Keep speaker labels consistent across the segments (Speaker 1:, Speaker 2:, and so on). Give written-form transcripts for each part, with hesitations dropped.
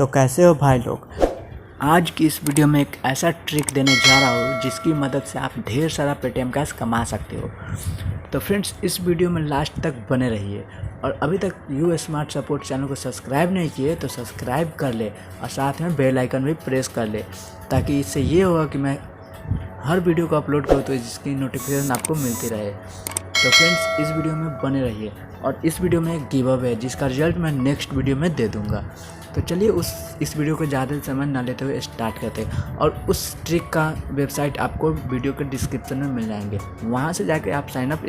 Speaker 1: तो कैसे हो भाई लोग। आज की इस वीडियो में एक ऐसा ट्रिक देने जा रहा हूँ जिसकी मदद से आप ढेर सारा पेटीएम कैश कमा सकते हो। तो फ्रेंड्स, इस वीडियो में लास्ट तक बने रहिए और अभी तक यू स्मार्ट सपोर्ट चैनल को सब्सक्राइब नहीं किए तो सब्सक्राइब कर ले और साथ में बेल आइकन भी प्रेस कर ले, ताकि इससे ये होगा कि मैं हर वीडियो को अपलोड करूँ तो इसकी नोटिफिकेशन आपको मिलती रहे। तो फ्रेंड्स, इस वीडियो में बने रहिए और इस वीडियो में एक गिव अवे है जिसका रिजल्ट मैं नेक्स्ट वीडियो में दे दूंगा। तो चलिए इस वीडियो को ज़्यादा समय ना लेते हुए स्टार्ट करते हैं। और उस ट्रिक का वेबसाइट आपको वीडियो के डिस्क्रिप्शन में मिल जाएंगे, वहाँ से जाके आप साइनअप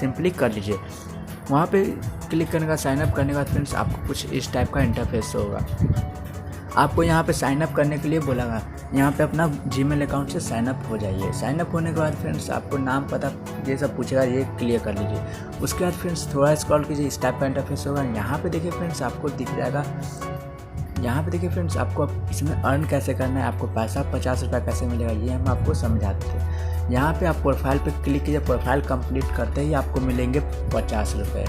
Speaker 1: सिंपली कर लीजिए। वहाँ पे क्लिक करने का साइनअप करने के बाद फ्रेंड्स आपको कुछ इस टाइप का इंटरफेस होगा। आपको यहाँ पे साइनअप करने के लिए बोलेगा, यहाँ पे अपना जीमेल अकाउंट से साइनअप हो जाइए। साइनअप होने के बाद फ्रेंड्स आपको नाम पता ये सब पूछेगा, ये क्लियर कर लीजिए। उसके बाद फ्रेंड्स थोड़ा स्क्रॉल कीजिए, इस टाइप का इंटरफेस होगा। यहाँ पे देखिए फ्रेंड्स आपको दिख जाएगा, यहाँ पे देखिए फ्रेंड्स आपको इसमें अर्न कैसे करना है, आपको पैसा 50 रुपये कैसे मिलेगा ये हम आपको समझाते हैं। यहाँ पे आप प्रोफाइल पे क्लिक कीजिए, प्रोफाइल कंप्लीट करते ही आपको मिलेंगे 50 रुपये।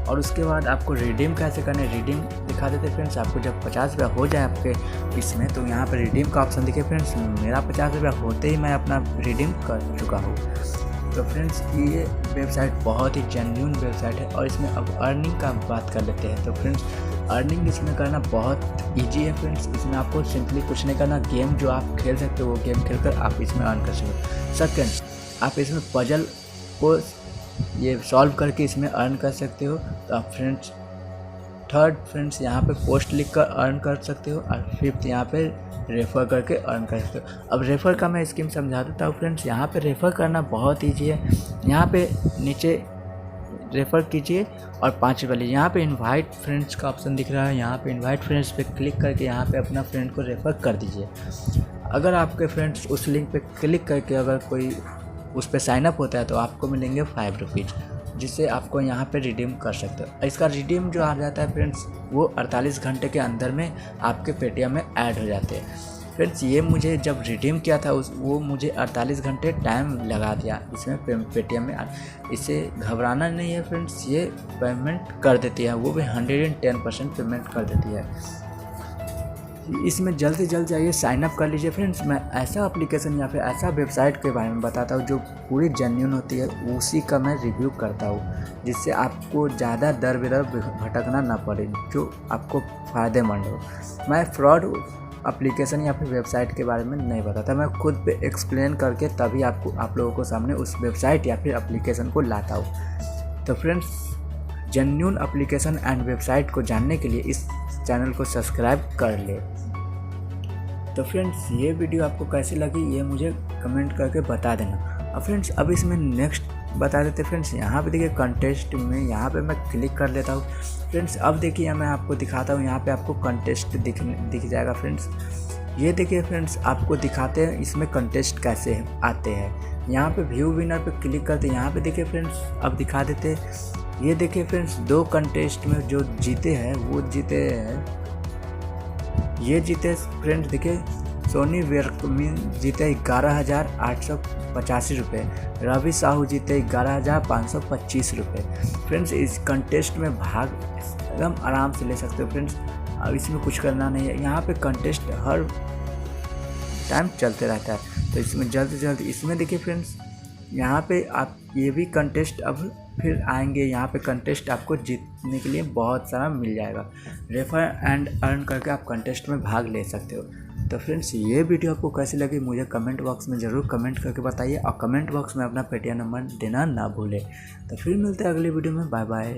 Speaker 1: और उसके बाद आपको रिडीम कैसे करना है, रिडीम दिखा देते फ्रेंड्स। आपको जब 50 रुपये हो जाए आपके इसमें, तो यहाँ पर रिडीम का ऑप्शन दिखे फ्रेंड्स। मेरा 50 रुपये होते ही मैं अपना रिडीम कर चुका हूँ। तो फ्रेंड्स, ये वेबसाइट बहुत ही जेन्युइन वेबसाइट है और इसमें अब अर्निंग का बात कर लेते हैं। तो फ्रेंड्स, अर्निंग इसमें करना बहुत इजी है फ्रेंड्स। इसमें आपको सिंपली कुछ नहीं करना, गेम जो आप खेल सकते हो वो गेम खेलकर आप इसमें अर्न कर सकते हो। सेकंड, आप इसमें पजल को ये सॉल्व करके इसमें अर्न कर सकते हो। तो आप फ्रेंड्स, थर्ड फ्रेंड्स यहाँ पे पोस्ट लिख कर अर्न कर सकते हो। और फिफ्थ यहाँ पे रेफ़र करके अर्न कर सकते हो। अब रेफ़र का मैं स्कीम समझा देता हूँ फ्रेंड्स। यहाँ पे रेफ़र करना बहुत ईजी है। यहाँ पे नीचे रेफ़र कीजिए और 5 रुपये लीजिए। यहाँ पे इनवाइट फ्रेंड्स का ऑप्शन दिख रहा है, यहाँ पे इनवाइट फ्रेंड्स पे क्लिक करके यहाँ पे अपना फ्रेंड को रेफ़र कर दीजिए। अगर आपके फ्रेंड्स उस लिंक पे क्लिक करके अगर कोई उस पर साइनअप होता है तो आपको मिलेंगे 5 रुपीज़, जिससे आपको यहाँ पे रिडीम कर सकते हो। इसका रिडीम जो आ जाता है फ्रेंड्स वो 48 घंटे के अंदर में आपके पेटीएम में ऐड हो जाते हैं। फ्रेंड्स, ये मुझे जब रिडीम किया था वो मुझे 48 घंटे टाइम लगा दिया इसमें पेटीएम में। इससे घबराना नहीं है फ्रेंड्स, ये पेमेंट कर देती है, वो भी 110% पेमेंट कर देती है। इसमें जल्द से जल्द जाइए, साइनअप कर लीजिए फ्रेंड्स। मैं ऐसा एप्लीकेशन या फिर ऐसा वेबसाइट के बारे में बताता हूँ जो पूरी जेन्युइन होती है, उसी का मैं रिव्यू करता हूँ, जिससे आपको ज़्यादा दर बेदर भटकना ना पड़े, जो आपको फ़ायदेमंद हो। मैं फ्रॉड एप्लीकेशन या फिर वेबसाइट के बारे में नहीं बताता, मैं खुद पे एक्सप्लेन करके तभी आप लोगों को सामने उस वेबसाइट या फिर एप्लीकेशन को लाता हूँ। तो friends, genuine application and website को जानने के लिए इस चैनल को सब्सक्राइब कर ले। तो फ्रेंड्स, ये वीडियो आपको कैसी लगी ये मुझे कमेंट करके बता देना। और फ्रेंड्स, अब इसमें नेक्स्ट बता देते फ्रेंड्स। यहाँ पे देखिए कंटेस्ट में, यहाँ पे मैं क्लिक कर लेता हूँ फ्रेंड्स। अब देखिए मैं आपको दिखाता हूँ, यहाँ पे आपको कंटेस्ट दिख जाएगा फ्रेंड्स। ये देखिए फ्रेंड्स, आपको दिखाते हैं इसमें कंटेस्ट कैसे आते हैं। यहाँ पे व्यू विनर पे क्लिक करते हैं, यहाँ पे देखिए फ्रेंड्स अब दिखा देते। ये देखिए फ्रेंड्स, 2 कंटेस्ट में जो जीते हैं वो जीते हैं, ये जीते फ्रेंड्स देखिए, सोनी वेरकमिन जीते 11,885 रुपये, रवि साहू जीते 11,525 रुपये। फ्रेंड्स, इस कंटेस्ट में भाग एकदम आराम से ले सकते हो फ्रेंड्स। अब इसमें कुछ करना नहीं है, यहाँ पे कंटेस्ट हर टाइम चलते रहता है। तो इसमें जल्द से जल्द इसमें देखिए फ्रेंड्स, यहाँ पे आप ये भी कंटेस्ट अब फिर आएंगे। यहाँ पे कंटेस्ट आपको जीतने के लिए बहुत सारा मिल जाएगा। रेफर एंड अर्न करके आप कंटेस्ट में भाग ले सकते हो। तो फ्रेंड्स, ये वीडियो आपको कैसी लगी मुझे कमेंट बॉक्स में ज़रूर कमेंट करके बताइए और कमेंट बॉक्स में अपना पेटीएम नंबर देना ना भूलें। तो फिर मिलते हैं अगली वीडियो में। Bye bye.